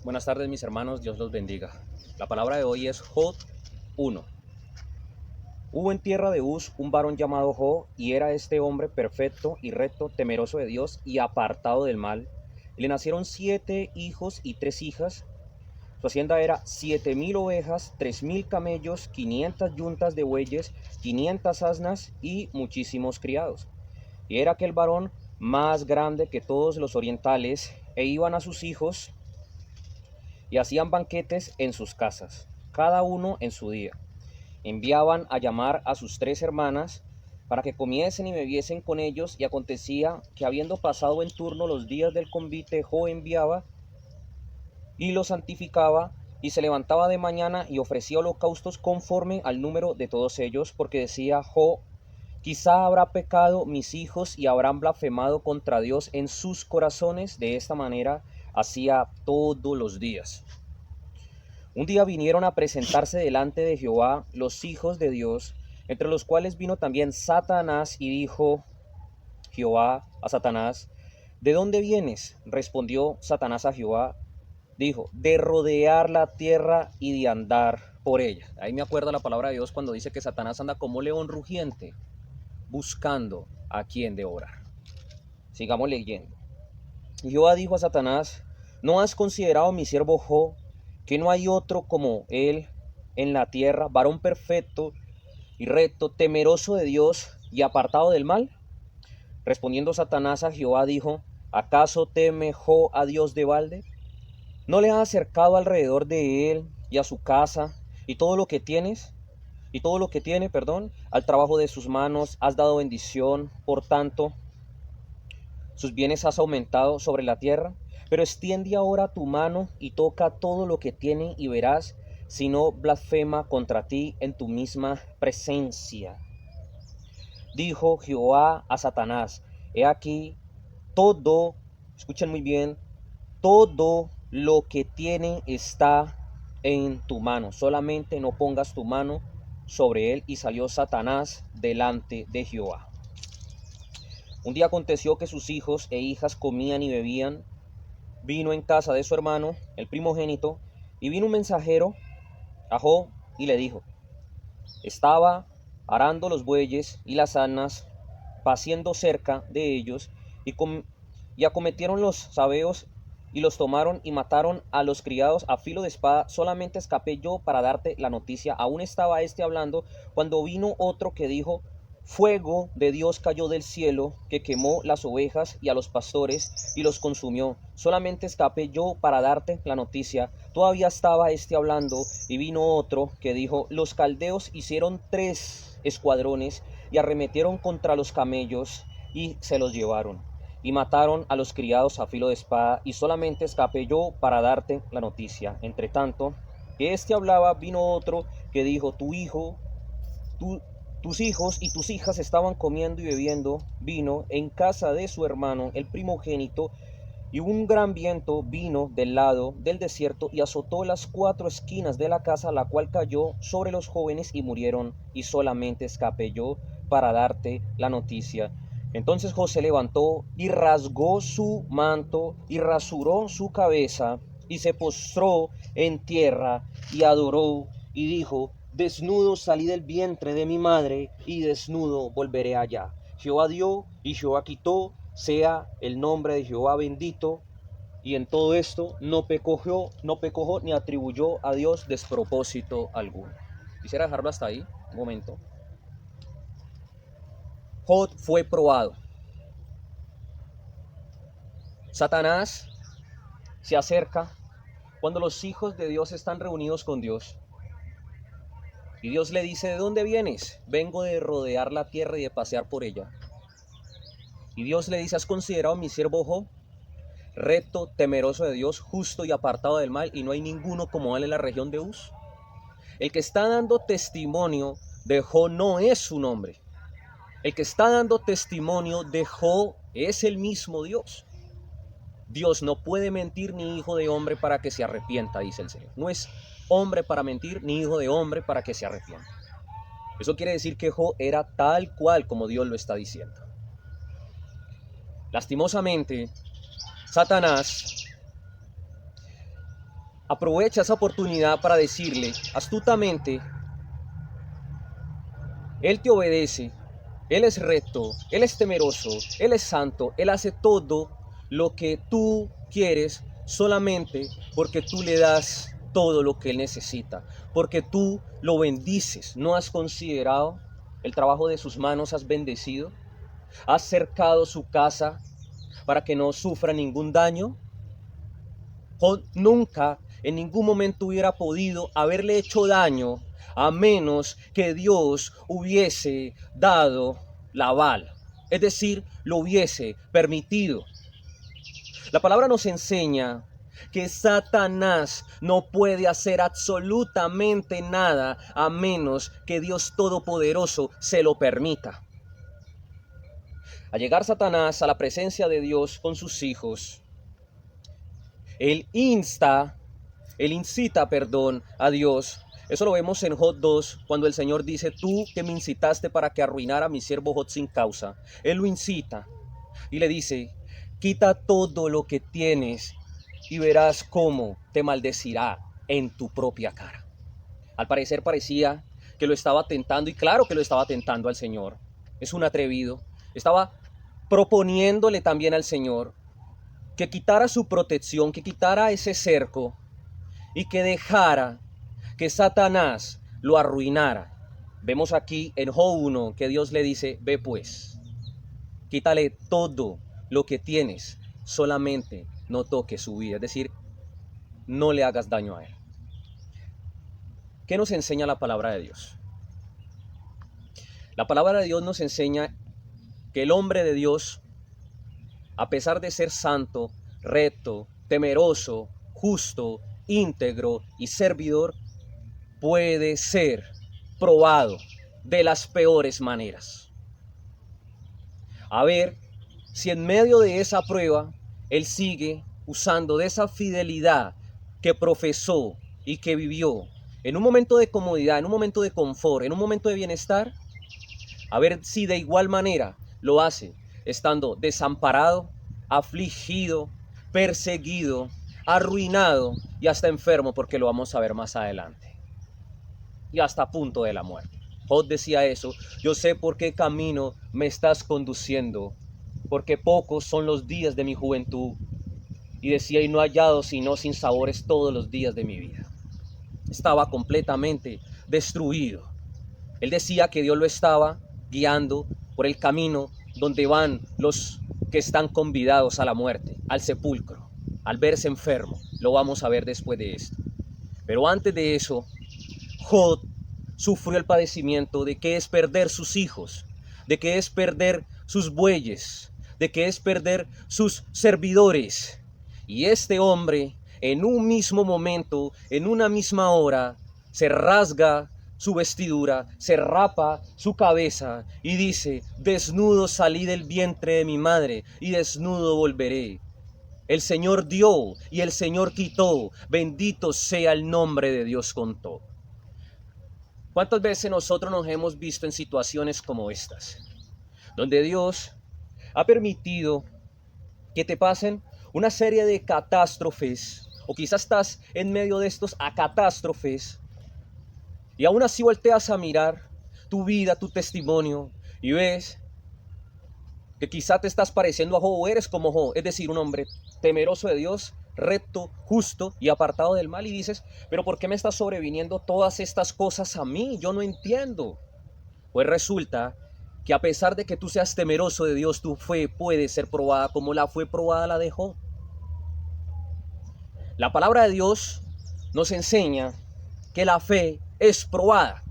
Buenas tardes mis hermanos, Dios los bendiga. La palabra de hoy es Job 1. Hubo en tierra de Uz un varón llamado Job, y era este hombre perfecto y recto, temeroso de Dios y apartado del mal. Y le nacieron 7 hijos y 3 hijas. Su hacienda era 7.000 ovejas, 3.000 camellos, 500 yuntas de bueyes, 500 asnas y muchísimos criados. Y era aquel varón más grande que todos los orientales, e iban a sus hijos y hacían banquetes en sus casas, cada uno en su día. Enviaban a llamar a sus 3 hermanas para que comiesen y bebiesen con ellos, y acontecía que habiendo pasado en turno los días del convite, Job enviaba y los santificaba, y se levantaba de mañana y ofrecía holocaustos conforme al número de todos ellos, porque decía Job: quizá habrá pecado mis hijos y habrán blasfemado contra Dios en sus corazones. De esta manera hacía todos los días. Un día vinieron a presentarse delante de Jehová los hijos de Dios, entre los cuales vino también Satanás, y dijo Jehová a Satanás: ¿de dónde vienes? Respondió Satanás a Jehová, dijo: de rodear la tierra y de andar por ella. Ahí me acuerda la palabra de Dios cuando dice que Satanás anda como león rugiente, buscando a quien devorar. Sigamos leyendo. Y Jehová dijo a Satanás: ¿no has considerado mi siervo Job, que no hay otro como él en la tierra, varón perfecto y recto, temeroso de Dios y apartado del mal? Respondiendo Satanás a Jehová dijo: ¿acaso teme Job a Dios de balde? ¿No le has acercado alrededor de él y a su casa y todo lo que tienes? Y todo lo que tiene, perdón, al trabajo de sus manos has dado bendición, por tanto sus bienes has aumentado sobre la tierra. Pero extiende ahora tu mano y toca todo lo que tiene, y verás si no blasfema contra ti en tu misma presencia. Dijo Jehová a Satanás: he aquí todo, escuchen muy bien, todo lo que tiene está en tu mano, solamente no pongas tu mano sobre él. Y salió Satanás delante de Jehová. Un día aconteció que sus hijos e hijas comían y bebían. Vino en casa de su hermano, el primogénito, y vino un mensajero a Job y le dijo: estaba arando los bueyes y las asnas, paciendo cerca de ellos, y acometieron los sabeos y los tomaron y mataron a los criados a filo de espada. Solamente escapé yo para darte la noticia. Aún estaba este hablando cuando vino otro que dijo: fuego de Dios cayó del cielo, que quemó las ovejas y a los pastores y los consumió. Solamente escapé yo para darte la noticia. Todavía estaba este hablando, y vino otro que dijo: los caldeos hicieron 3 escuadrones y arremetieron contra los camellos y se los llevaron, y mataron a los criados a filo de espada. Y solamente escapé yo para darte la noticia. Entre tanto que este hablaba, vino otro que dijo: tu, tus hijos y tus hijas estaban comiendo y bebiendo vino en casa de su hermano, el primogénito, y un gran viento vino del lado del desierto y azotó las 4 esquinas de la casa, la cual cayó sobre los jóvenes y murieron. Y solamente escapé yo para darte la noticia. Entonces José levantó y rasgó su manto y rasuró su cabeza, y se postró en tierra y adoró, y dijo: desnudo salí del vientre de mi madre, y desnudo volveré allá. Jehová dio y Jehová quitó, sea el nombre de Jehová bendito. Y en todo esto no pecó ni atribuyó a Dios despropósito alguno. Quisiera dejarlo hasta ahí, un momento. Job fue probado. Satanás se acerca cuando los hijos de Dios están reunidos con Dios. Y Dios le dice: ¿de dónde vienes? Vengo de rodear la tierra y de pasear por ella. Y Dios le dice: ¿has considerado mi siervo Job? Recto, temeroso de Dios, justo y apartado del mal, y no hay ninguno como él en la región de Uz. El que está dando testimonio de Job no es su nombre. El que está dando testimonio de Job es el mismo Dios. Dios no puede mentir, ni hijo de hombre para que se arrepienta, dice el Señor. No es hombre para mentir, ni hijo de hombre para que se arrepienta. Eso quiere decir que Job era tal cual como Dios lo está diciendo. Lastimosamente, Satanás aprovecha esa oportunidad para decirle astutamente, Él te obedece, Él es recto, Él es temeroso, Él es santo, Él hace todo lo que tú quieres solamente porque tú le das todo lo que Él necesita, porque tú lo bendices. ¿No has considerado el trabajo de sus manos? ¿Has bendecido? ¿Has cercado su casa para que no sufra ningún daño? Job nunca en ningún momento hubiera podido haberle hecho daño a menos que Dios hubiese dado la aval, es decir, lo hubiese permitido. La palabra nos enseña que Satanás no puede hacer absolutamente nada a menos que Dios Todopoderoso se lo permita. Al llegar Satanás a la presencia de Dios con sus hijos, él incita, a Dios. Eso lo vemos en Job 2, cuando el Señor dice, tú que me incitaste para que arruinara a mi siervo Job sin causa. Él lo incita y le dice, quita todo lo que tienes y verás cómo te maldecirá en tu propia cara. Al parecer parecía que lo estaba tentando, y claro que lo estaba tentando al Señor. Es un atrevido. Estaba proponiéndole también al Señor que quitara su protección, que quitara ese cerco y que dejara que Satanás lo arruinara. Vemos aquí en Job 1 que Dios le dice, ve pues, quítale todo lo que tienes, solamente no toques su vida, es decir, no le hagas daño a él. ¿Qué nos enseña la palabra de Dios? La palabra de Dios nos enseña que el hombre de Dios, a pesar de ser santo, recto, temeroso, justo, íntegro y servidor, puede ser probado de las peores maneras. A ver si en medio de esa prueba él sigue usando de esa fidelidad que profesó y que vivió en un momento de comodidad, en un momento de confort, en un momento de bienestar. A ver si de igual manera lo hace estando desamparado, afligido, perseguido, arruinado y hasta enfermo, porque lo vamos a ver más adelante, y hasta a punto de la muerte. Job decía eso, yo sé por qué camino me estás conduciendo, porque pocos son los días de mi juventud. Y decía, y no he hallado sino sinsabores todos los días de mi vida. Estaba completamente destruido. Él decía que Dios lo estaba guiando por el camino donde van los que están convidados a la muerte, al sepulcro, al verse enfermo. Lo vamos a ver después de esto. Pero antes de eso, Job sufrió el padecimiento de que es perder sus hijos, de que es perder sus bueyes, de que es perder sus servidores. Y este hombre, en un mismo momento, en una misma hora, se rasga su vestidura, se rapa su cabeza y dice, desnudo salí del vientre de mi madre y desnudo volveré. El Señor dio y el Señor quitó, bendito sea el nombre de Dios con todo. ¿Cuántas veces nosotros nos hemos visto en situaciones como estas? Donde Dios ha permitido que te pasen una serie de catástrofes, o quizás estás en medio de estos catástrofes, y aún así volteas a mirar tu vida, tu testimonio, y ves que quizá te estás pareciendo a Job, o eres como Job, es decir, un hombre temeroso de Dios, recto, justo y apartado del mal, y dices, pero ¿por qué me están sobreviniendo todas estas cosas a mí? Yo no entiendo. Pues resulta que a pesar de que tú seas temeroso de Dios, tu fe puede ser probada como la fue probada la de Job. La palabra de Dios nos enseña que la fe es probada.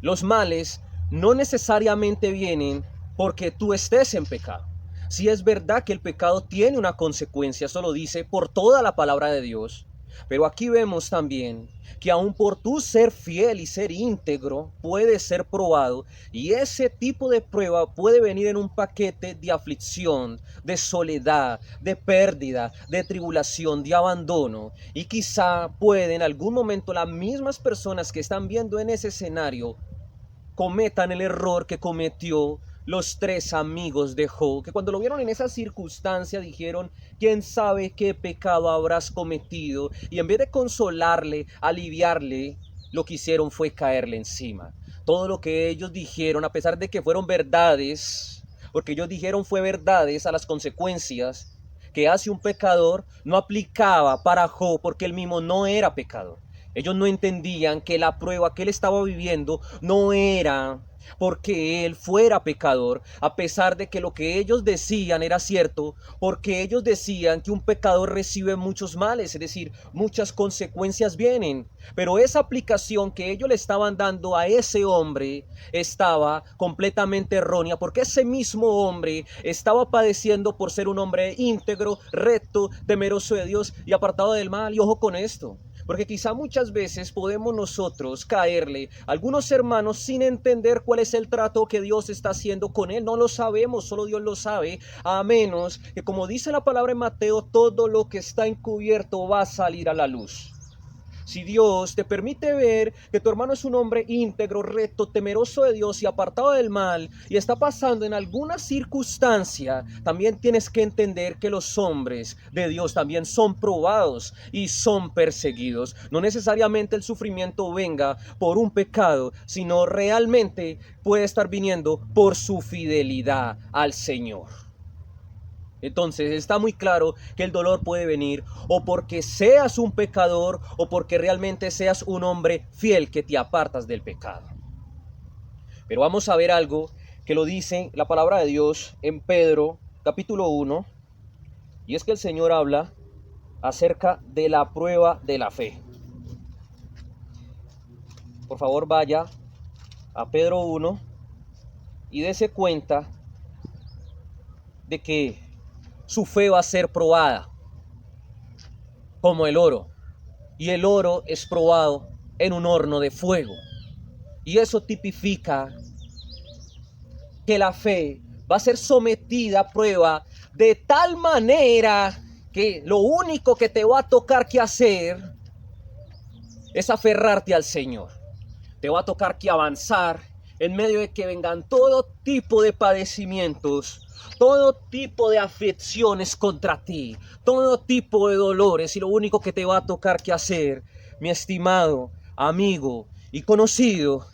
Los males no necesariamente vienen porque tú estés en pecado. Si es verdad que el pecado tiene una consecuencia, eso lo dice por toda la palabra de Dios. Pero aquí vemos también que aun por tu ser fiel y ser íntegro, puede ser probado. Y ese tipo de prueba puede venir en un paquete de aflicción, de soledad, de pérdida, de tribulación, de abandono. Y quizá puede en algún momento las mismas personas que están viendo en ese escenario cometan el error que cometió los tres amigos de Job, que cuando lo vieron en esa circunstancia dijeron, ¿quién sabe qué pecado habrás cometido? Y en vez de consolarle, aliviarle, lo que hicieron fue caerle encima. Todo lo que ellos dijeron, a pesar de que fueron verdades, porque ellos dijeron fue verdades a las consecuencias que hace un pecador, no aplicaba para Job porque él mismo no era pecador. Ellos no entendían que la prueba que él estaba viviendo no era porque él fuera pecador, a pesar de que lo que ellos decían era cierto, porque ellos decían que un pecador recibe muchos males, es decir, muchas consecuencias vienen. Pero esa aplicación que ellos le estaban dando a ese hombre estaba completamente errónea, porque ese mismo hombre estaba padeciendo por ser un hombre íntegro, recto, temeroso de Dios y apartado del mal. Y ojo con esto, porque quizá muchas veces podemos nosotros caerle a algunos hermanos sin entender cuál es el trato que Dios está haciendo con él. No lo sabemos, solo Dios lo sabe, a menos que, como dice la palabra en Mateo, todo lo que está encubierto va a salir a la luz. Si Dios te permite ver que tu hermano es un hombre íntegro, recto, temeroso de Dios y apartado del mal, y está pasando en alguna circunstancia, también tienes que entender que los hombres de Dios también son probados y son perseguidos. No necesariamente el sufrimiento venga por un pecado, sino realmente puede estar viniendo por su fidelidad al Señor. Entonces está muy claro que el dolor puede venir o porque seas un pecador o porque realmente seas un hombre fiel que te apartas del pecado. Pero vamos a ver algo que lo dice la palabra de Dios en Pedro capítulo 1, y es que el Señor habla acerca de la prueba de la fe. Por favor, vaya a Pedro 1 y dése cuenta de que su fe va a ser probada como el oro, y el oro es probado en un horno de fuego, y eso tipifica que la fe va a ser sometida a prueba de tal manera que lo único que te va a tocar que hacer es aferrarte al Señor. Te va a tocar que avanzar en medio de que vengan todo tipo de padecimientos, todo tipo de aflicciones contra ti, todo tipo de dolores, y lo único que te va a tocar que hacer, mi estimado amigo y conocido,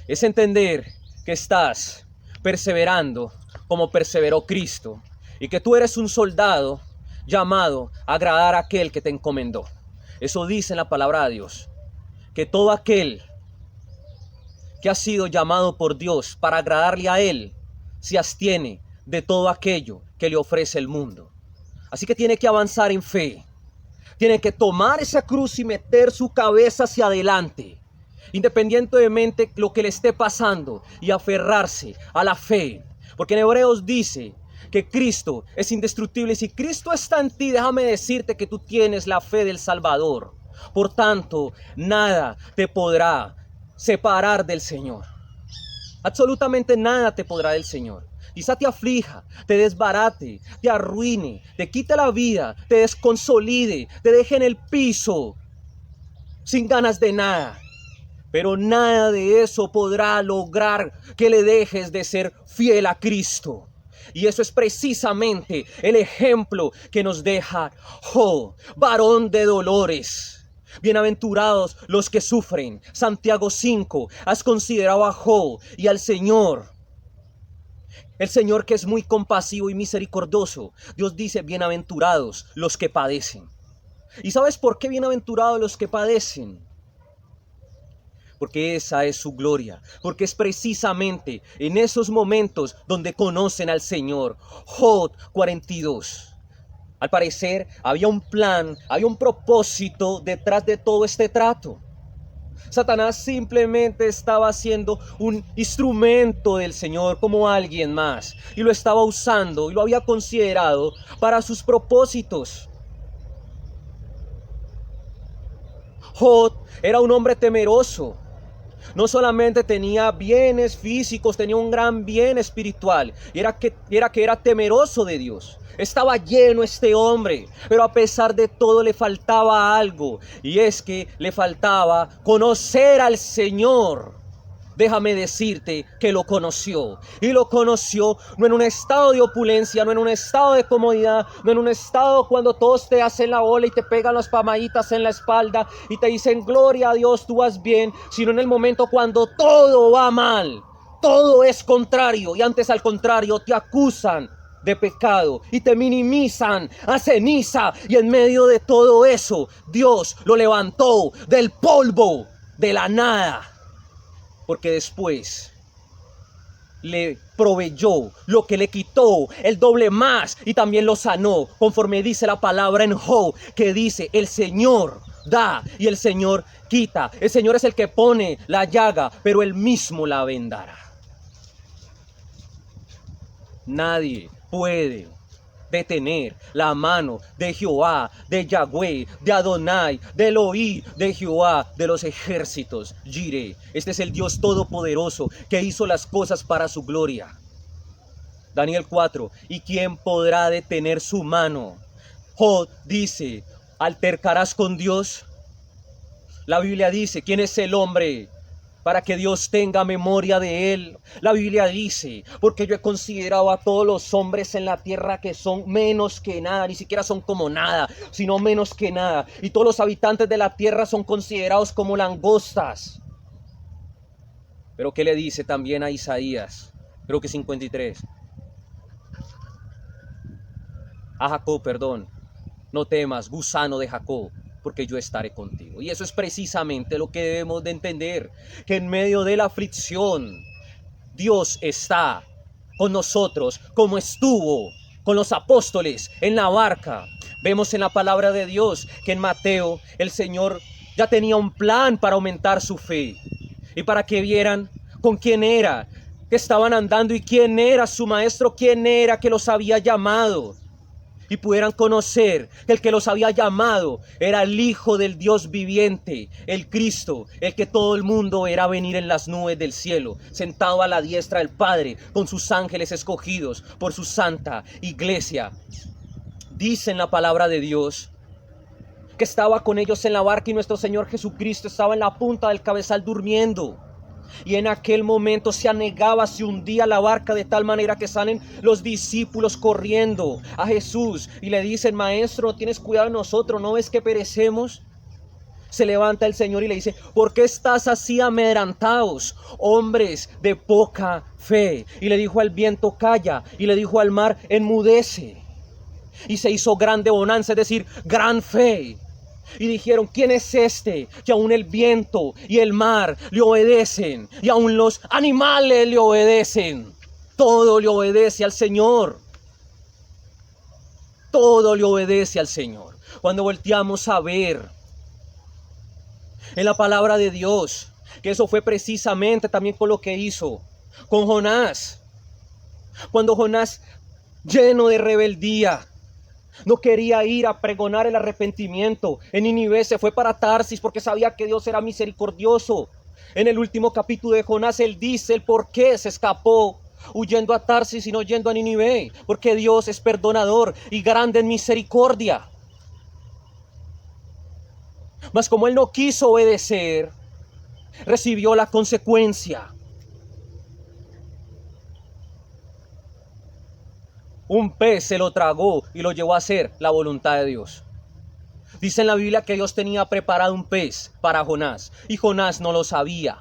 es entender que estás perseverando como perseveró Cristo, y que tú eres un soldado llamado a agradar a aquel que te encomendó. Eso dice en la palabra de Dios, que todo aquel que ha sido llamado por Dios para agradarle a Él, se abstiene de todo aquello que le ofrece el mundo. Así que tiene que avanzar en fe, tiene que tomar esa cruz y meter su cabeza hacia adelante, independientemente de lo que le esté pasando, y aferrarse a la fe, porque en Hebreos dice que Cristo es indestructible, y si Cristo está en ti, déjame decirte que tú tienes la fe del Salvador. Por tanto, nada te podrá separar del Señor. Absolutamente nada te podrá del Señor. Quizá te aflija, te desbarate, te arruine, te quite la vida, te desconsolide, te deje en el piso sin ganas de nada. Pero nada de eso podrá lograr que le dejes de ser fiel a Cristo. Y eso es precisamente el ejemplo que nos deja Job, varón de dolores. Bienaventurados los que sufren. Santiago 5, has considerado a Job y al Señor. El Señor, que es muy compasivo y misericordioso. Dios dice, bienaventurados los que padecen. ¿Y sabes por qué bienaventurados los que padecen? Porque esa es su gloria, porque es precisamente en esos momentos donde conocen al Señor. Job 42. Al parecer había un plan, había un propósito detrás de todo este trato. Satanás simplemente estaba siendo un instrumento del Señor como alguien más, y lo estaba usando y lo había considerado para sus propósitos. Job era un hombre temeroso. No solamente tenía bienes físicos, tenía un gran bien espiritual. Era que era temeroso de Dios. Estaba lleno este hombre, pero a pesar de todo le faltaba algo. Y es que le faltaba conocer al Señor. déjame decirte que lo conoció. Y lo conoció no en un estado de opulencia, no en un estado de comodidad, no en un estado cuando todos te hacen la ola y te pegan las palmaditas en la espalda y te dicen gloria a Dios, tú vas bien, sino en el momento cuando todo va mal, todo es contrario y antes al contrario te acusan de pecado y te minimizan a ceniza, y en medio de todo eso Dios lo levantó del polvo, de la nada, porque después le proveyó lo que le quitó, el doble más, y también lo sanó, conforme dice la palabra en Job, que dice: el Señor da y el Señor quita. El Señor es el que pone la llaga, pero Él mismo la vendará. Nadie puede detener la mano de Jehová, de Yahweh, de Adonai, de Elohim, de Jehová, de los ejércitos. Jireh, este es el Dios todopoderoso que hizo las cosas para su gloria. Daniel 4, ¿y quién podrá detener su mano? Job dice: ¿altercarás con Dios? La Biblia dice: ¿quién es el hombre para que Dios tenga memoria de él? La Biblia dice: porque yo he considerado a todos los hombres en la tierra que son menos que nada, ni siquiera son como nada, sino menos que nada. Y todos los habitantes de la tierra son considerados como langostas. Pero ¿qué le dice también a Isaías? Creo que 53. A Jacob, perdón: no temas, gusano de Jacob, porque yo estaré contigo. Y eso es precisamente lo que debemos de entender, que en medio de la aflicción Dios está con nosotros, como estuvo con los apóstoles en la barca. Vemos en la palabra de Dios que en Mateo el Señor ya tenía un plan para aumentar su fe y para que vieran con quién era que estaban andando y quién era su maestro, quién era que los había llamado, y pudieran conocer que el que los había llamado era el Hijo del Dios viviente, el Cristo, el que todo el mundo verá venir en las nubes del cielo, sentado a la diestra del Padre, con sus ángeles escogidos por su santa iglesia. Dice en la palabra de Dios que estaba con ellos en la barca y nuestro Señor Jesucristo estaba en la punta del cabezal durmiendo. Y en aquel momento se anegaba, se hundía la barca de tal manera que salen los discípulos corriendo a Jesús y le dicen: maestro, no tienes cuidado de nosotros, ¿no ves que perecemos? Se levanta el Señor y le dice: ¿por qué estás así amedrentados, hombres de poca fe? Y le dijo al viento: calla, y le dijo al mar: enmudece. Y se hizo grande bonanza, es decir, gran fe. Y dijeron: ¿quién es este que aún el viento y el mar le obedecen? Y aún los animales le obedecen. Todo le obedece al Señor. Todo le obedece al Señor. Cuando volteamos a ver en la palabra de Dios, que eso fue precisamente también con lo que hizo con Jonás. Cuando Jonás, lleno de rebeldía, no quería ir a pregonar el arrepentimiento en Nínive, se fue para Tarsis porque sabía que Dios era misericordioso. En el último capítulo de Jonás él dice el por qué se escapó huyendo a Tarsis y no yendo a Nínive: porque Dios es perdonador y grande en misericordia. Mas como él no quiso obedecer, recibió la consecuencia. Un pez se lo tragó y lo llevó a hacer la voluntad de Dios. Dice en la Biblia que Dios tenía preparado un pez para Jonás y Jonás no lo sabía.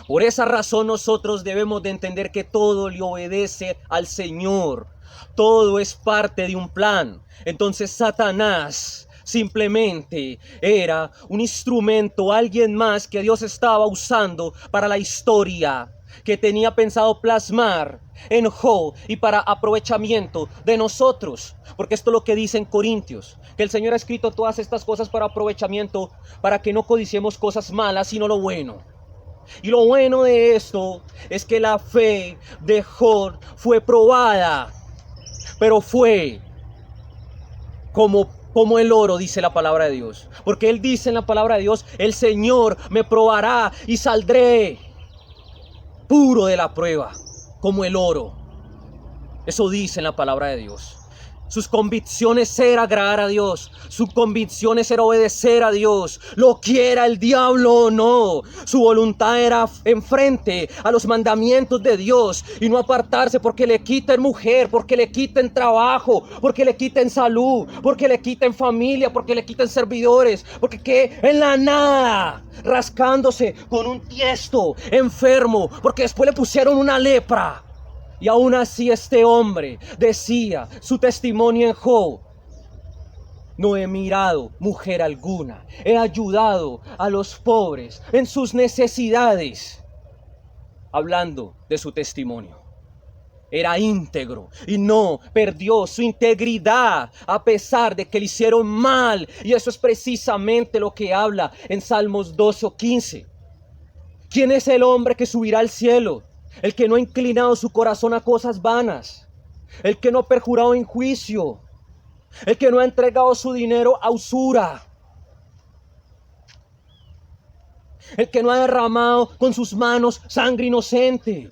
Por esa razón nosotros debemos de entender que todo le obedece al Señor. Todo es parte de un plan. Entonces Satanás simplemente era un instrumento, alguien más que Dios estaba usando para la historia que tenía pensado plasmar en Job y para aprovechamiento de nosotros. Porque esto es lo que dice en Corintios, que el Señor ha escrito todas estas cosas para aprovechamiento, para que no codiciemos cosas malas, sino lo bueno. Y lo bueno de esto es que la fe de Job fue probada, pero fue como el oro, dice la palabra de Dios. Porque él dice en la palabra de Dios: el Señor me probará y saldré puro de la prueba, como el oro. Eso dice en la palabra de Dios. Sus convicciones era agradar a Dios. Sus convicciones era obedecer a Dios. Lo quiera el diablo o no. Su voluntad era enfrente a los mandamientos de Dios y no apartarse porque le quiten mujer, porque le quiten trabajo, porque le quiten salud, porque le quiten familia, porque le quiten servidores, porque que en la nada, rascándose con un tiesto, enfermo, porque después le pusieron una lepra. Y aún así este hombre decía su testimonio en Job: no he mirado mujer alguna, he ayudado a los pobres en sus necesidades. Hablando de su testimonio, era íntegro y no perdió su integridad a pesar de que le hicieron mal. Y eso es precisamente lo que habla en Salmos 12 o 15. ¿Quién es el hombre que subirá al cielo? El que no ha inclinado su corazón a cosas vanas, el que no ha perjurado en juicio, el que no ha entregado su dinero a usura, el que no ha derramado con sus manos sangre inocente,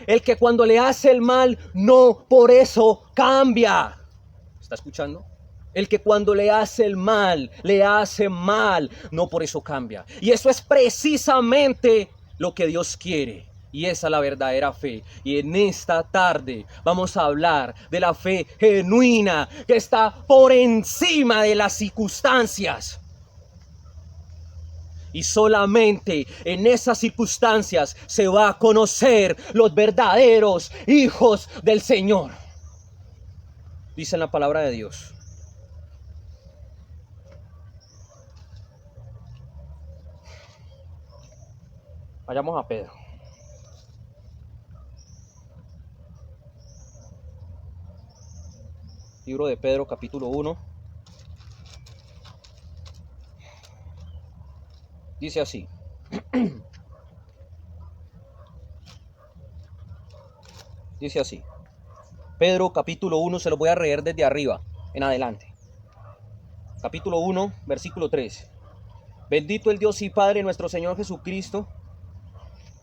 el que cuando le hace el mal no por eso cambia. ¿Está escuchando? El que cuando le hace el mal, le hace mal, no por eso cambia. Y eso es precisamente lo que Dios quiere. Y esa es la verdadera fe. Y en esta tarde vamos a hablar de la fe genuina que está por encima de las circunstancias. Y solamente en esas circunstancias se va a conocer los verdaderos hijos del Señor. Dice en la palabra de Dios. Vayamos a Pedro. Libro de Pedro, capítulo 1. Dice así. Dice así. Pedro, capítulo 1, se lo voy a leer desde arriba en adelante. Capítulo 1, versículo 3. Bendito el Dios y Padre nuestro Señor Jesucristo,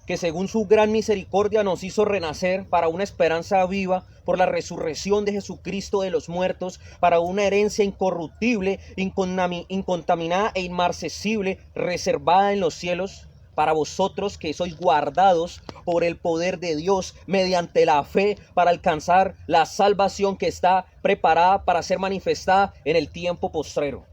que según su gran misericordia nos hizo renacer para una esperanza viva por la resurrección de Jesucristo de los muertos, para una herencia incorruptible, incontaminada e inmarcesible, reservada en los cielos, para vosotros que sois guardados por el poder de Dios mediante la fe para alcanzar la salvación que está preparada para ser manifestada en el tiempo postrero.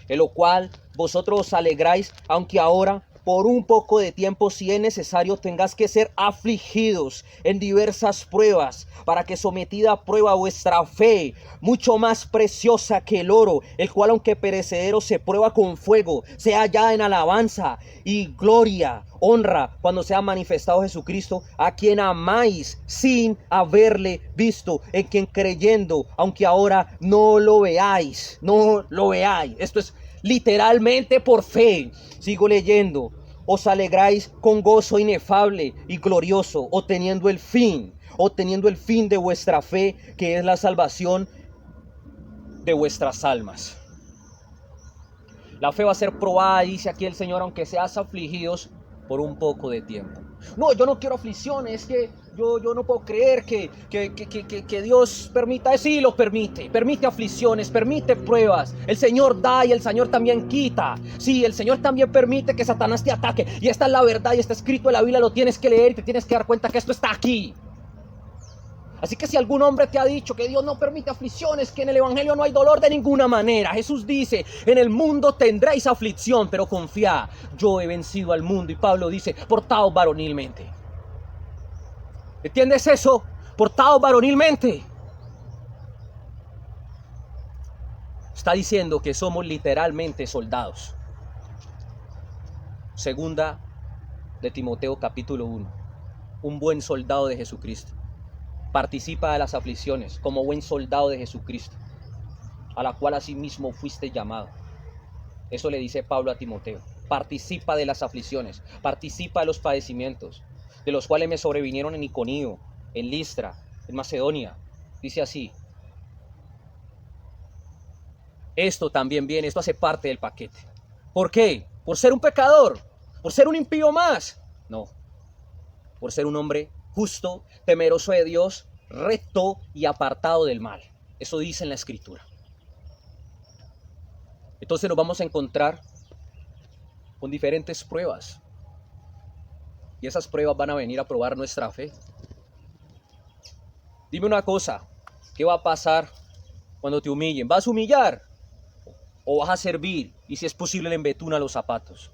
En lo cual vosotros os alegráis, aunque ahora por un poco de tiempo, si es necesario, tengáis que ser afligidos en diversas pruebas, para que sometida a prueba vuestra fe, mucho más preciosa que el oro, el cual aunque perecedero se prueba con fuego, sea hallada en alabanza y gloria, honra, cuando sea manifestado Jesucristo, a quien amáis sin haberle visto, en quien creyendo, aunque ahora no lo veáis. Esto es literalmente por fe. Sigo leyendo. Os alegráis con gozo inefable y glorioso, obteniendo el fin de vuestra fe, que es la salvación de vuestras almas. La fe va a ser probada, dice aquí el Señor, aunque seas afligidos por un poco de tiempo. No, yo no quiero aflicciones, que yo no puedo creer que Dios permita eso. Sí, lo permite aflicciones, permite pruebas. El Señor da y el Señor también quita. Sí, el Señor también permite que Satanás te ataque. Y esta es la verdad y está escrito en la Biblia, lo tienes que leer y te tienes que dar cuenta que esto está aquí. Así que si algún hombre te ha dicho que Dios no permite aflicciones, que en el evangelio no hay dolor de ninguna manera. Jesús dice, en el mundo tendréis aflicción, pero confiad, yo he vencido al mundo. Y Pablo dice, portaos varonilmente. ¿Entiendes eso? Portaos varonilmente. Está diciendo que somos literalmente soldados. Segunda de Timoteo capítulo 1. Un buen soldado de Jesucristo participa de las aflicciones como buen soldado de Jesucristo, a la cual asimismo fuiste llamado. Eso le dice Pablo a Timoteo. Participa de las aflicciones, participa de los padecimientos, de los cuales me sobrevinieron en Iconio, en Listra, en Macedonia. Dice así. Esto también viene, esto hace parte del paquete. ¿Por qué? ¿Por ser un pecador? ¿Por ser un impío más? No. Por ser un hombre justo, temeroso de Dios, recto y apartado del mal. Eso dice en la Escritura. Entonces nos vamos a encontrar con diferentes pruebas. Y esas pruebas van a venir a probar nuestra fe. Dime una cosa, ¿qué va a pasar cuando te humillen? ¿Vas a humillar o vas a servir? Y si es posible, le embetuna los zapatos.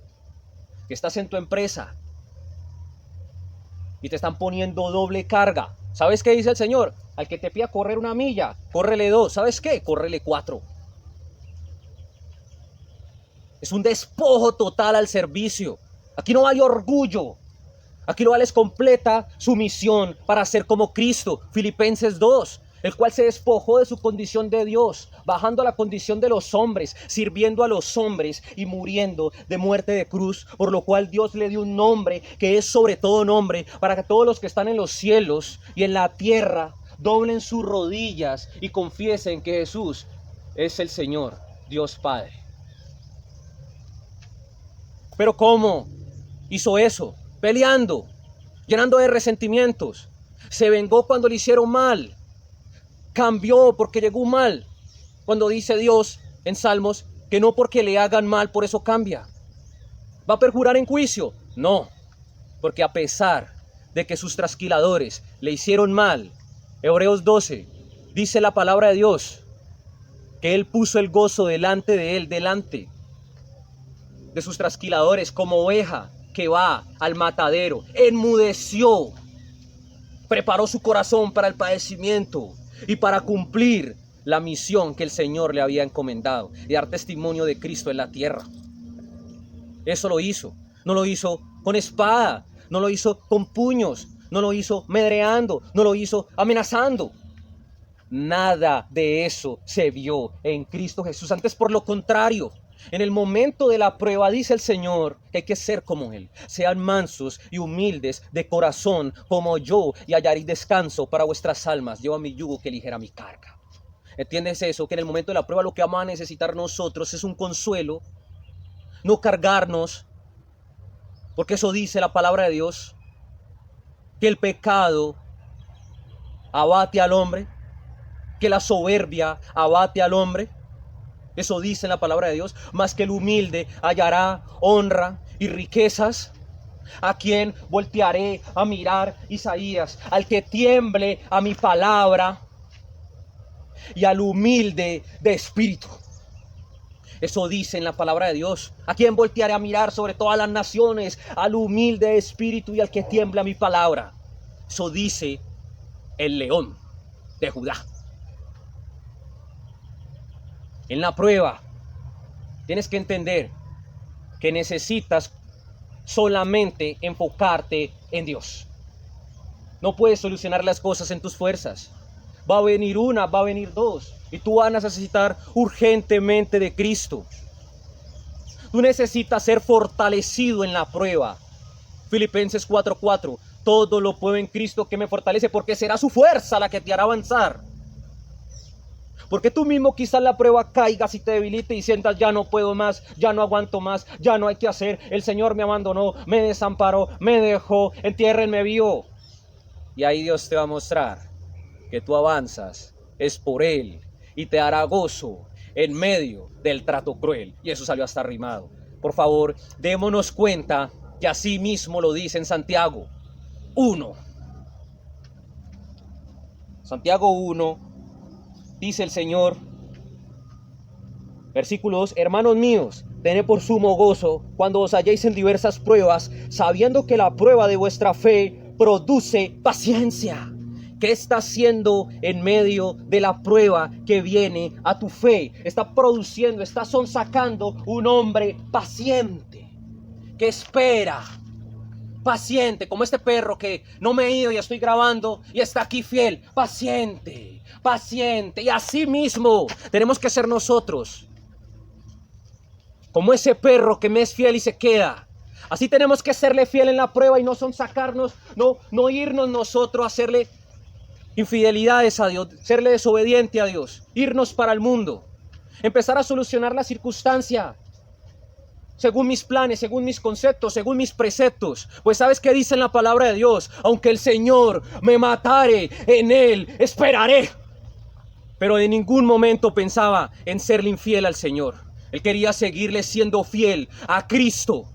Que estás en tu empresa y te están poniendo doble carga. ¿Sabes qué dice el Señor? Al que te pida correr 1 milla, córrele 2. ¿Sabes qué? Córrele 4. Es un despojo total al servicio. Aquí no vale orgullo. Aquí lo vale es completa sumisión para ser como Cristo. Filipenses 2, el cual se despojó de su condición de Dios, bajando a la condición de los hombres, sirviendo a los hombres y muriendo de muerte de cruz, por lo cual Dios le dio un nombre que es sobre todo nombre, para que todos los que están en los cielos y en la tierra doblen sus rodillas y confiesen que Jesús es el Señor, Dios Padre. Pero ¿cómo hizo eso? Peleando, llenando de resentimientos. Se vengó cuando le hicieron mal. Cambió porque llegó mal. Cuando dice Dios en Salmos que no porque le hagan mal, por eso cambia. ¿Va a perjurar en juicio? No, porque a pesar de que sus trasquiladores le hicieron mal, Hebreos 12, dice la palabra de Dios, que Él puso el gozo delante de Él, delante de sus trasquiladores, como oveja que va al matadero. Enmudeció, preparó su corazón para el padecimiento y para cumplir la misión que el Señor le había encomendado, y dar testimonio de Cristo en la tierra. Eso lo hizo. No lo hizo con espada, no lo hizo con puños, no lo hizo medreando, no lo hizo amenazando. Nada de eso se vio en Cristo Jesús. Antes, por lo contrario, en el momento de la prueba dice el Señor que hay que ser como Él. Sean mansos y humildes de corazón como yo, y hallaréis descanso para vuestras almas. Lleva mi yugo que ligera mi carga. ¿Entiendes eso? Que en el momento de la prueba lo que vamos a necesitar nosotros es un consuelo. No cargarnos, porque eso dice la palabra de Dios, que el pecado abate al hombre, que la soberbia abate al hombre. Eso dice en la palabra de Dios. Mas que el humilde hallará honra y riquezas. ¿A quién voltearé a mirar? Isaías. Al que tiemble a mi palabra y al humilde de espíritu. Eso dice en la palabra de Dios. ¿A quién voltearé a mirar sobre todas las naciones? Al humilde de espíritu y al que tiemble a mi palabra. Eso dice el león de Judá. En la prueba tienes que entender que necesitas solamente enfocarte en Dios. No puedes solucionar las cosas en tus fuerzas. Va a venir una, va a venir dos, y tú vas a necesitar urgentemente de Cristo. Tú necesitas ser fortalecido en la prueba. Filipenses 4:4. Todo lo puedo en Cristo que me fortalece, porque será su fuerza la que te hará avanzar. Porque tú mismo quizás la prueba caigas y te debilite y sientas ya no puedo más, ya no aguanto más, ya no hay que hacer, el Señor me abandonó, me desamparó, me dejó, entiérrenme vivo. Y ahí Dios te va a mostrar que tú avanzas, es por Él, y te dará gozo en medio del trato cruel. Y eso salió hasta rimado. Por favor, démonos cuenta que así mismo lo dice en Santiago 1. Santiago 1. Dice el Señor, versículo 2, hermanos míos, tened por sumo gozo cuando os halléis en diversas pruebas, sabiendo que la prueba de vuestra fe produce paciencia. ¿Qué está haciendo en medio de la prueba que viene a tu fe? Está produciendo, está sonsacando un hombre paciente, que espera, paciente, como este perro que no me he ido y estoy grabando y está aquí fiel, paciente. Paciente, y así mismo tenemos que ser nosotros, como ese perro que me es fiel y se queda. Así tenemos que serle fiel en la prueba y no sonsacarnos, no irnos nosotros a hacerle infidelidades a Dios, serle desobediente a Dios, irnos para el mundo, empezar a solucionar la circunstancia según mis planes, según mis conceptos, según mis preceptos. Pues ¿sabes qué dice en la palabra de Dios? Aunque el Señor me matare, en Él esperaré. pero en ningún momento pensaba en serle infiel al Señor. Él quería seguirle siendo fiel a Cristo,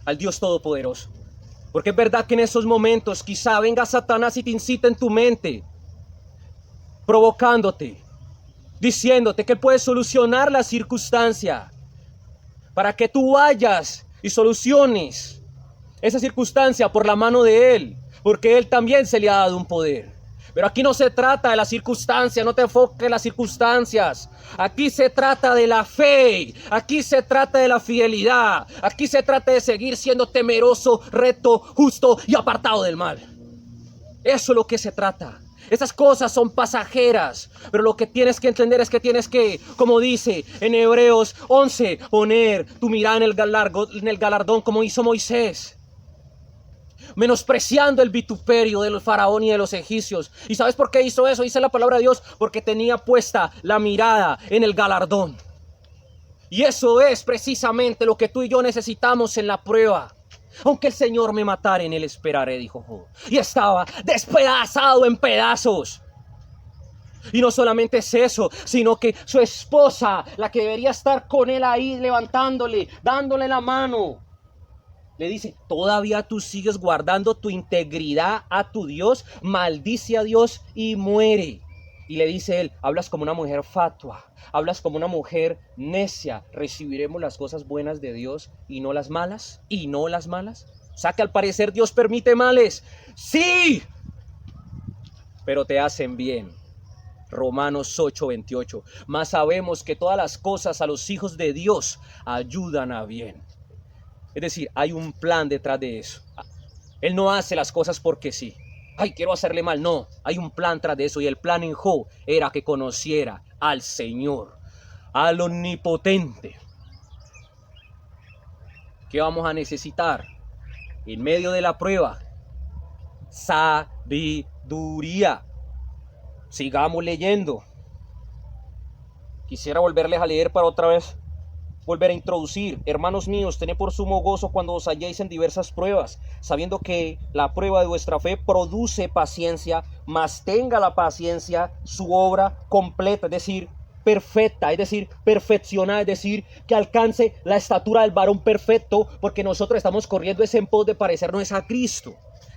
al Dios Todopoderoso. Porque es verdad que en esos momentos quizá venga Satanás y te incita en tu mente, provocándote, diciéndote que él puede solucionar la circunstancia para que tú vayas y soluciones esa circunstancia por la mano de él, porque él también se le ha dado un poder. Pero aquí no se trata de la circunstancia, no te enfoques en las circunstancias. Aquí se trata de la fe, aquí se trata de la fidelidad, aquí se trata de seguir siendo temeroso, recto, justo y apartado del mal. Eso es lo que se trata. Esas cosas son pasajeras, pero lo que tienes que entender es que tienes que, como dice en Hebreos 11, poner tu mirada en el galardón como hizo Moisés, menospreciando el vituperio del faraón y de los egipcios. ¿Y sabes por qué hizo eso? Dice la palabra de Dios, porque tenía puesta la mirada en el galardón. Y eso es precisamente lo que tú y yo necesitamos en la prueba. Aunque el Señor me matare, en él esperaré, dijo Job. Y estaba despedazado en pedazos. Y no solamente es eso, sino que su esposa, la que debería estar con él ahí, levantándole, dándole la mano, le dice: todavía tú sigues guardando tu integridad a tu Dios, maldice a Dios y muere. Y le dice él: hablas como una mujer fatua, hablas como una mujer necia. ¿Recibiremos las cosas buenas de Dios y no las malas? ¿Y no las malas? O sea que al parecer Dios permite males. ¡Sí! Pero te hacen bien. Romanos 8:28. Mas sabemos que todas las cosas a los hijos de Dios ayudan a bien. Es decir, hay un plan detrás de eso. Él no hace las cosas porque sí. Ay, quiero hacerle mal. No, hay un plan tras de eso. Y el plan en Job era que conociera al Señor, al Omnipotente. ¿Qué vamos a necesitar en medio de la prueba? Sabiduría. Sigamos leyendo. Quisiera volverles a leer para otra vez volver a introducir. Hermanos míos, tened por sumo gozo cuando os halléis en diversas pruebas, sabiendo que la prueba de vuestra fe produce paciencia, mas tenga la paciencia su obra completa, es decir, perfecta, es decir, perfeccionada, es decir, que alcance la estatura del varón perfecto, porque nosotros estamos corriendo ese en pos de parecernos a Cristo.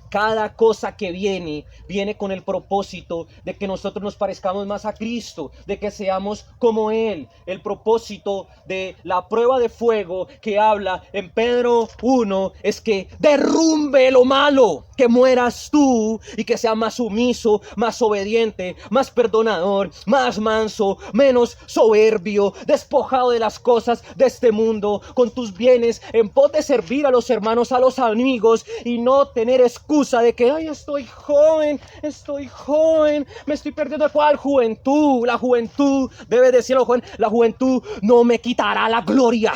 Cada cosa que viene con el propósito de que nosotros nos parezcamos más a Cristo, de que seamos como Él. El propósito de la prueba de fuego que habla en Pedro 1 es que derrumbe lo malo, que mueras tú y que sea más sumiso, más obediente, más perdonador, más manso, menos soberbio, despojado de las cosas de este mundo, con tus bienes en pos de servir a los hermanos, a los amigos, y no tener excusa de que: ay, estoy joven, me estoy perdiendo. ¿Cuál juventud? La juventud, debe decirlo, joven, la juventud no me quitará la gloria.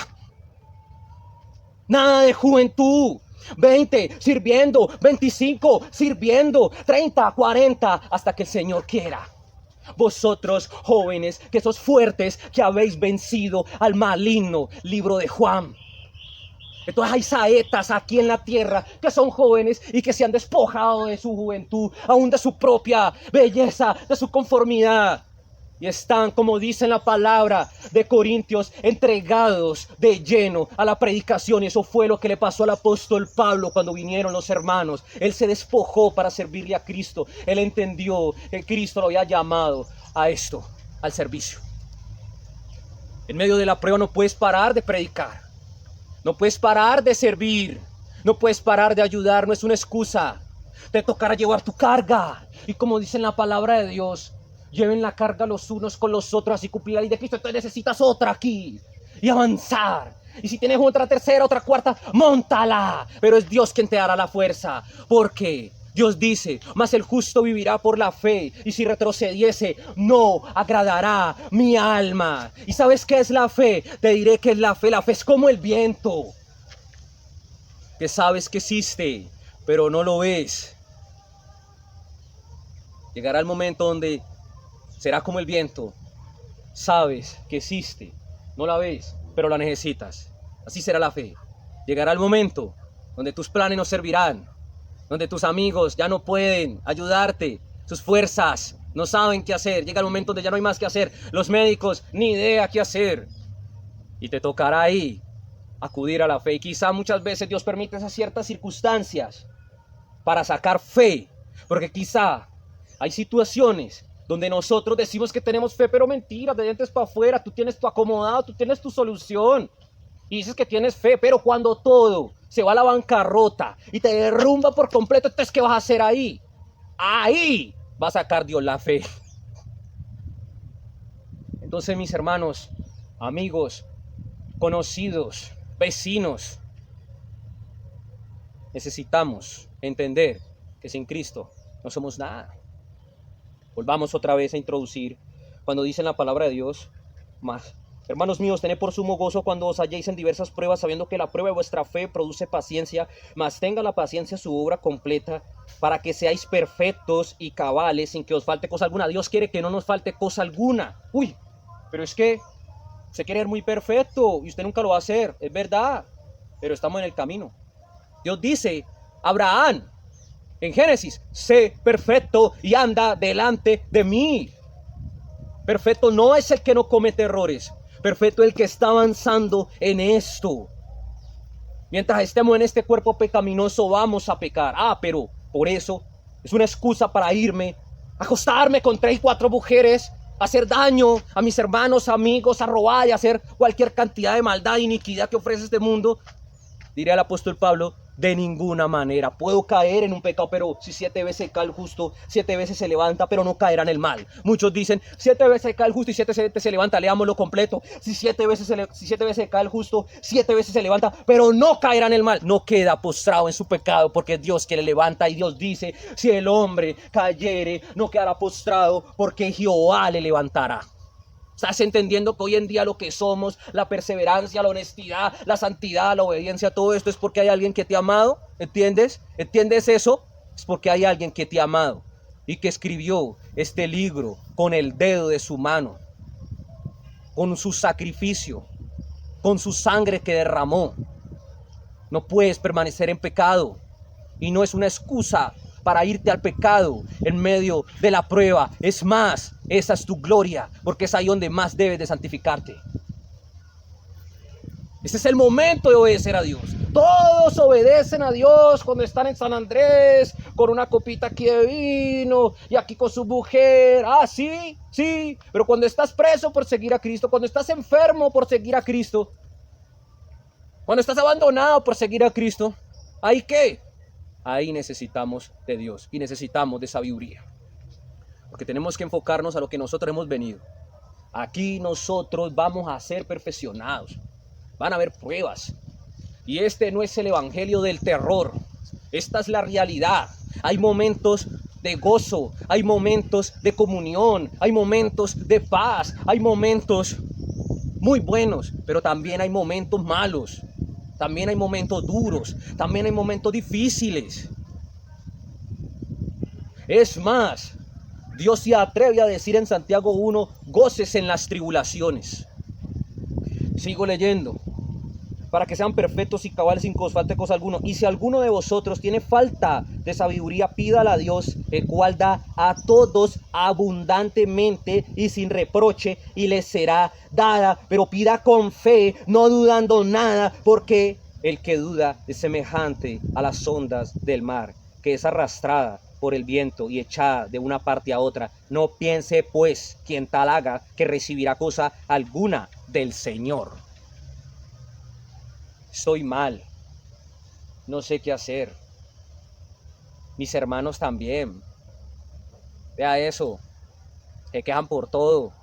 Nada de juventud. 20 sirviendo, 25 sirviendo, 30, 40, hasta que el Señor quiera. Vosotros jóvenes que sois fuertes, que habéis vencido al maligno. Libro de Juan. Entonces hay saetas aquí en la tierra que son jóvenes y que se han despojado de su juventud, aún de su propia belleza, de su conformidad. Y están, como dice en la palabra de Corintios, entregados de lleno a la predicación. Y eso fue lo que le pasó al apóstol Pablo cuando vinieron los hermanos. Él se despojó para servirle a Cristo. Él entendió que Cristo lo había llamado a esto, al servicio. En medio de la prueba no puedes parar de predicar. No puedes parar de servir. No puedes parar de ayudar. No es una excusa. Te tocará llevar tu carga. Y como dice en la palabra de Dios, lleven la carga los unos con los otros, así cumplir la ley de Cristo. Entonces necesitas otra aquí y avanzar. Y si tienes otra tercera, otra cuarta, móntala. Pero es Dios quien te dará la fuerza. Porque Dios dice: mas el justo vivirá por la fe, y si retrocediese, no agradará mi alma. ¿Y sabes qué es la fe? Te diré qué es la fe. La fe es como el viento, que sabes que existe, pero no lo ves. Llegará el momento donde será como el viento. Sabes que existe, no la ves, pero la necesitas. Así será la fe. Llegará el momento donde tus planes no servirán, donde tus amigos ya no pueden ayudarte, tus fuerzas No saben qué hacer. Llega el momento donde ya no hay más que hacer. Los médicos, ni idea qué hacer. Y te tocará ahí acudir a la fe. Y quizá muchas veces Dios permite esas ciertas circunstancias para sacar fe. Porque quizá hay situaciones donde nosotros decimos que tenemos fe, pero mentira, de dientes para afuera. Tú tienes tu acomodado, tú tienes tu solución. Y dices que tienes fe, pero cuando todo se va a la bancarrota y te derrumba por completo, entonces ¿qué vas a hacer ahí? Ahí va a sacar Dios la fe. Entonces, mis hermanos, amigos, conocidos, vecinos, necesitamos entender que sin Cristo no somos nada. Volvamos otra vez a introducir cuando dice en la palabra de Dios, más. Hermanos míos, tened por sumo gozo cuando os halléis en diversas pruebas, sabiendo que la prueba de vuestra fe produce paciencia, mas tenga la paciencia su obra completa, para que seáis perfectos y cabales, sin que os falte cosa alguna. Dios quiere que no nos falte cosa alguna. Uy, pero es que se quiere ser muy perfecto y usted nunca lo va a hacer, es verdad, pero estamos en el camino. Dios dice, Abraham, en Génesis, sé perfecto y anda delante de mí. Perfecto no es el que no comete errores. Perfecto el que está avanzando en esto. Mientras estemos en este cuerpo pecaminoso vamos a pecar. Pero por eso es una excusa para irme, acostarme con 3 y 4 mujeres, hacer daño a mis hermanos, amigos, a robar y hacer cualquier cantidad de maldad e iniquidad que ofrece este mundo. Diría el apóstol Pablo, de ninguna manera. Puedo caer en un pecado, pero si 7 veces cae el justo, 7 veces se levanta, pero no caerá en el mal. Muchos dicen, 7 veces cae el justo y 7 veces se levanta, leámoslo completo. Si 7 veces cae el justo, 7 veces se levanta, pero no caerá en el mal. No queda postrado en su pecado, porque es Dios que le levanta. Y Dios dice, si el hombre cayere, no quedará postrado, porque Jehová le levantará. ¿Estás entendiendo que hoy en día lo que somos, la perseverancia, la honestidad, la santidad, la obediencia, todo esto es porque hay alguien que te ha amado? ¿Entiendes? ¿Entiendes eso? Es porque hay alguien que te ha amado y que escribió este libro con el dedo de su mano, con su sacrificio, con su sangre que derramó. No puedes permanecer en pecado y no es una excusa para irte al pecado en medio de la prueba. Es más, esa es tu gloria, porque es ahí donde más debes de santificarte. Este es el momento de obedecer a Dios. Todos obedecen a Dios cuando están en San Andrés, con una copita aquí de vino y aquí con su mujer. Sí, sí, pero cuando estás preso por seguir a Cristo, cuando estás enfermo por seguir a Cristo, cuando estás abandonado por seguir a Cristo, ¿ahí qué? Ahí necesitamos de Dios y necesitamos de sabiduría. Porque tenemos que enfocarnos a lo que nosotros hemos venido. Aquí nosotros vamos a ser perfeccionados. Van a haber pruebas. Y este no es el evangelio del terror. Esta es la realidad. Hay momentos de gozo, hay momentos de comunión, hay momentos de paz, hay momentos muy buenos, pero también hay momentos malos. También hay momentos duros, también hay momentos difíciles. Es más, Dios se atreve a decir en Santiago 1, goces en las tribulaciones. Sigo leyendo. Para que sean perfectos y cabales sin que os falte cosa alguna. Y si alguno de vosotros tiene falta de sabiduría, pídala a Dios, el cual da a todos abundantemente y sin reproche, y les será dada. Pero pida con fe, no dudando nada, porque el que duda es semejante a las ondas del mar, que es arrastrada por el viento y echada de una parte a otra. No piense pues quien tal haga que recibirá cosa alguna del Señor. Estoy mal, no sé qué hacer. Mis hermanos también. Vea eso, se quejan por todo.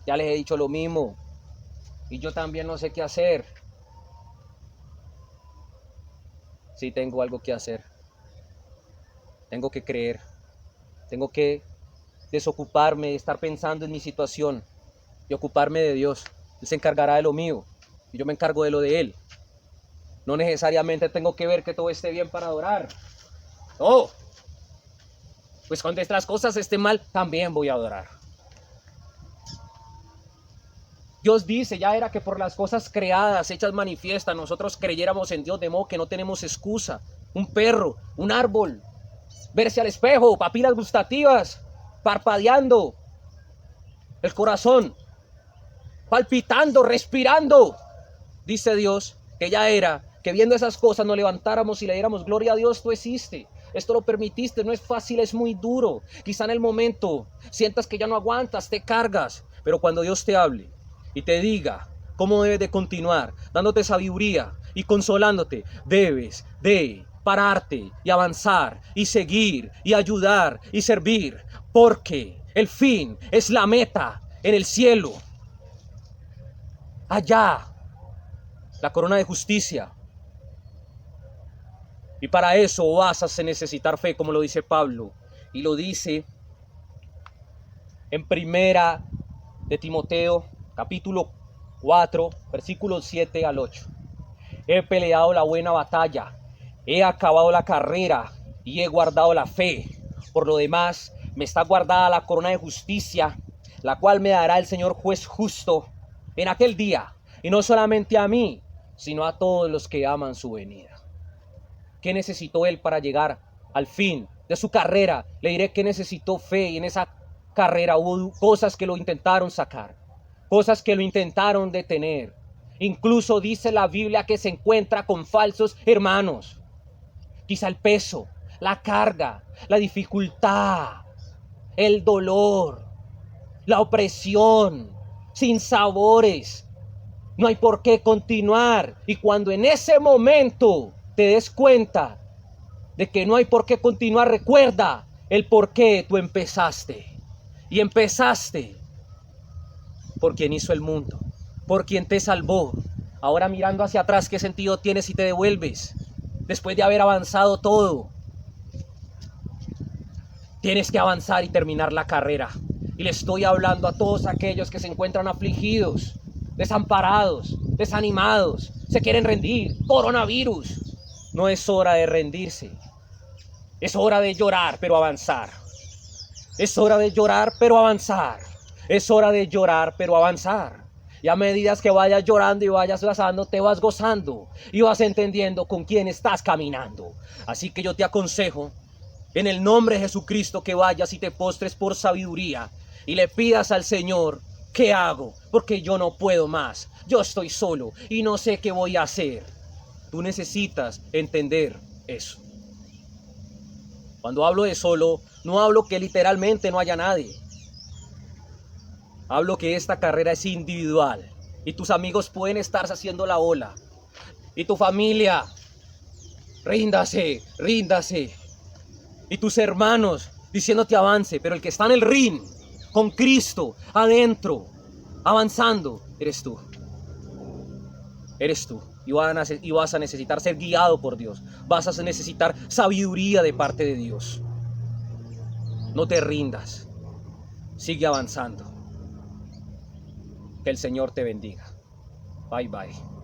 Ya les he dicho lo mismo. Y yo también no sé qué hacer. Sí tengo algo que hacer. Tengo que creer. Tengo que desocuparme de estar pensando en mi situación y ocuparme de Dios. Él se encargará de lo mío y yo me encargo de lo de Él. No necesariamente tengo que ver que todo esté bien para adorar. No. Pues cuando las cosas estén mal, también voy a adorar. Dios dice, ya era que por las cosas creadas, hechas manifiestas, nosotros creyéramos en Dios, de modo que no tenemos excusa. Un perro, un árbol, verse al espejo, papilas gustativas. parpadeando, el corazón palpitando, respirando. Dice Dios que ya era que viendo esas cosas nos levantáramos y le diéramos gloria a Dios, tú existes. Esto lo permitiste, no es fácil, es muy duro. Quizá en el momento sientas que ya no aguantas, te cargas, pero cuando Dios te hable y te diga cómo debes de continuar, dándote sabiduría y consolándote, debes de pararte y avanzar y seguir y ayudar y servir, porque el fin es la meta en el cielo. Allá, la corona de justicia. Y para eso vas a necesitar fe, como lo dice Pablo. Y lo dice en primera de Timoteo, capítulo 4, versículos 7 al 8. He peleado la buena batalla, he acabado la carrera y he guardado la fe. Por lo demás, me está guardada la corona de justicia, la cual me dará el Señor juez justo en aquel día. Y no solamente a mí, sino a todos los que aman su venida. ¿Qué necesitó él para llegar al fin de su carrera? Le diré que necesitó fe, y en esa carrera hubo cosas que lo intentaron sacar, cosas que lo intentaron detener. Incluso dice la Biblia que se encuentra con falsos hermanos. Quizá el peso, la carga, la dificultad, el dolor, la opresión, sin sabores. No hay por qué continuar. Y cuando en ese momento te des cuenta de que no hay por qué continuar, recuerda el por qué tú empezaste. Y empezaste por quien hizo el mundo, por quien te salvó. Ahora mirando hacia atrás, ¿qué sentido tiene si te devuelves? Después de haber avanzado todo. Tienes que avanzar y terminar la carrera. Y le estoy hablando a todos aquellos que se encuentran afligidos, desamparados, desanimados, se quieren rendir. Coronavirus. No es hora de rendirse. Es hora de llorar, pero avanzar. Es hora de llorar, pero avanzar. Es hora de llorar, pero avanzar. Y a medida que vayas llorando y vayas gozando, te vas gozando y vas entendiendo con quién estás caminando. Así que yo te aconsejo, en el nombre de Jesucristo, que vayas y te postres por sabiduría y le pidas al Señor, ¿qué hago? Porque yo no puedo más. Yo estoy solo y no sé qué voy a hacer. Tú necesitas entender eso. Cuando hablo de solo, no hablo que literalmente no haya nadie. Hablo que esta carrera es individual y tus amigos pueden estarse haciendo la ola. Y tu familia, ríndase, ríndase. Y tus hermanos diciéndote avance, pero el que está en el ring, con Cristo, adentro, avanzando, eres tú. Eres tú. Y vas a necesitar ser guiado por Dios. Vas a necesitar sabiduría de parte de Dios. No te rindas. Sigue avanzando. Que el Señor te bendiga. Bye bye.